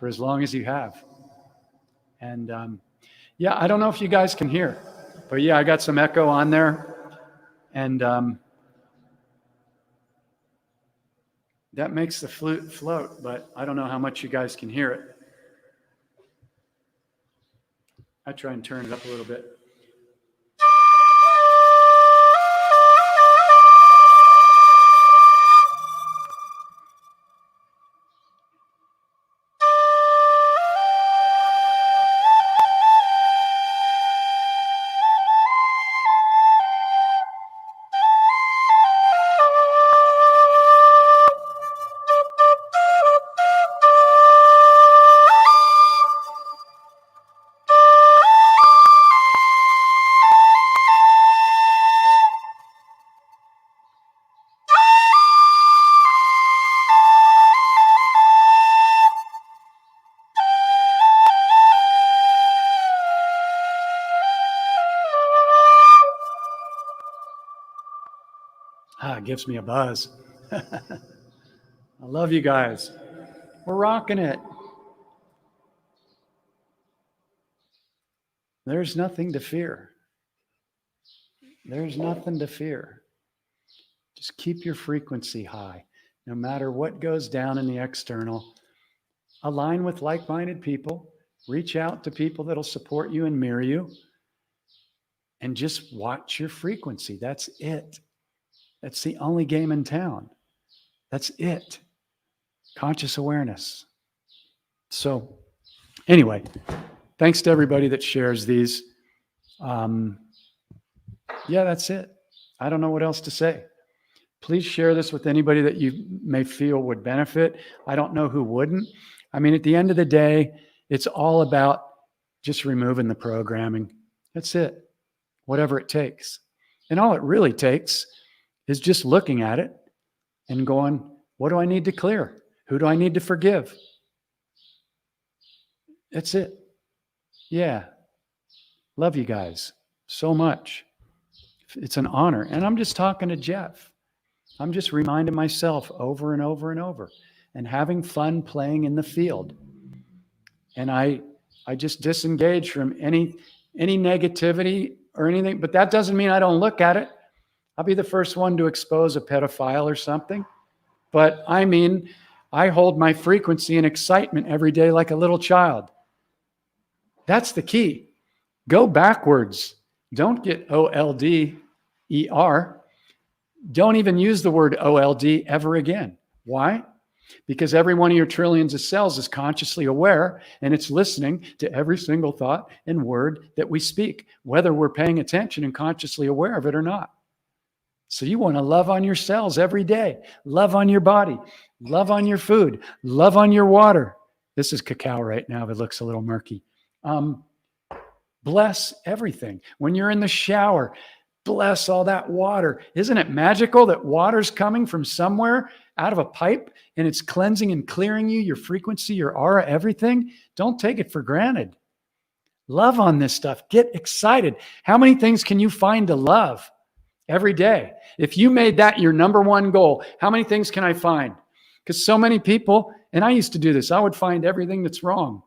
for as long as you have. And yeah, I don't know if you guys can hear, but yeah, I got some echo on there. And that makes the flute float, but I don't know how much you guys can hear it. I try and turn it up a little bit. It gives me a buzz. I love you guys. We're rocking it. There's nothing to fear. There's nothing to fear. Just keep your frequency high. No matter what goes down in the external, align with like-minded people. Reach out to people that'll support you and mirror you. And just watch your frequency. That's it. That's the only game in town. That's it. Conscious awareness. So anyway, thanks to everybody that shares these. Yeah, that's it. I don't know what else to say. Please share this with anybody that you may feel would benefit. I don't know who wouldn't. I mean, at the end of the day, it's all about just removing the programming. That's it. Whatever it takes. And all it really takes is just looking at it and going, what do I need to clear? Who do I need to forgive? That's it. Yeah. Love you guys so much. It's an honor. And I'm just talking to Jeff. I'm just reminding myself over and over and over and having fun playing in the field. And I just disengage from any negativity or anything, but that doesn't mean I don't look at it. I'll be the first one to expose a pedophile or something. But I mean, I hold my frequency and excitement every day like a little child. That's the key. Go backwards. Don't get OLDER. Don't even use the word OLD ever again. Why? Because every one of your trillions of cells is consciously aware and it's listening to every single thought and word that we speak, whether we're paying attention and consciously aware of it or not. So you want to love on your cells every day, love on your body, love on your food, love on your water. This is cacao right now, but it looks a little murky. Bless everything. When you're in the shower, bless all that water. Isn't it magical that water's coming from somewhere out of a pipe and it's cleansing and clearing you, your frequency, your aura, everything? Don't take it for granted. Love on this stuff. Get excited. How many things can you find to love every day? If you made that your number one goal, how many things can I find? Because so many people, and I used to do this, I would find everything that's wrong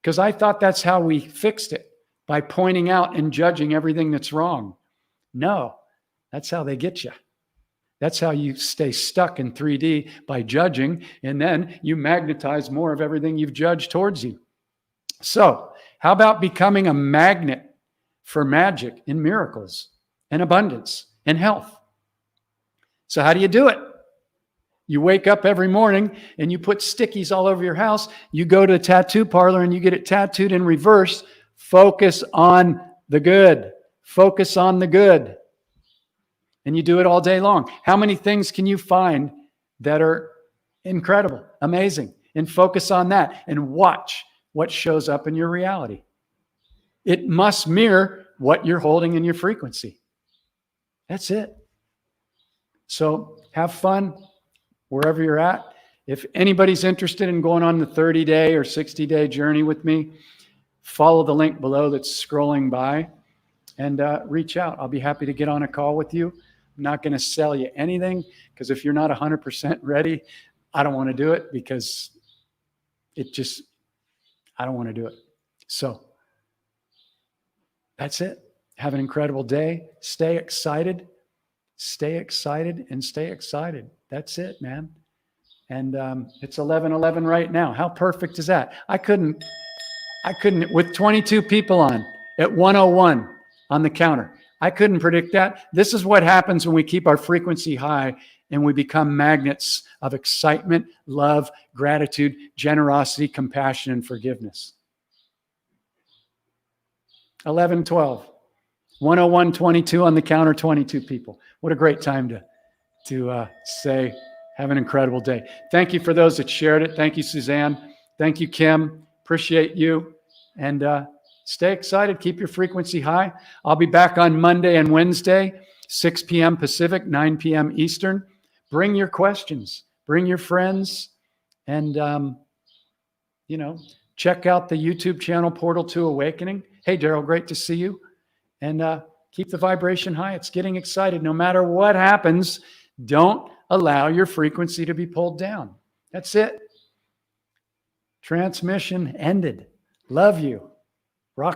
because I thought that's how we fixed it, by pointing out and judging everything that's wrong. No, that's how they get you. That's how you stay stuck in 3D, by judging, and then you magnetize more of everything you've judged towards you. So how about becoming a magnet for magic and miracles and abundance and health? So how do you do it? You wake up every morning and you put stickies all over your house. You go to a tattoo parlor and you get it tattooed in reverse. Focus on the good. Focus on the good. And you do it all day long. How many things can you find that are incredible, amazing? And focus on that and watch what shows up in your reality. It must mirror what you're holding in your frequency. That's it. So have fun wherever you're at. If anybody's interested in going on the 30-day or 60-day journey with me, follow the link below that's scrolling by and reach out. I'll be happy to get on a call with you. I'm not going to sell you anything, because if you're not 100% ready, I don't want to do it, because I don't want to do it. So that's it. Have an incredible day. Stay excited, and stay excited. That's it, man. And it's 11:11 right now. How perfect is that? I couldn't, with 22 people on at 1:01 on the counter, I couldn't predict that. This is what happens when we keep our frequency high and we become magnets of excitement, love, gratitude, generosity, compassion, and forgiveness. 11:12, 1:01, 22 on the counter, 22 people. What a great time to say, have an incredible day. Thank you for those that shared it. Thank you, Suzanne. Thank you, Kim. Appreciate you. And stay excited. Keep your frequency high. I'll be back on Monday and Wednesday, 6 p.m. Pacific, 9 p.m. Eastern. Bring your questions. Bring your friends. And, check out the YouTube channel, Portal to Awakening. Hey, Daryl, great to see you. And keep the vibration high. It's getting excited. No matter what happens, don't allow your frequency to be pulled down. That's it. Transmission ended. Love you. Rock and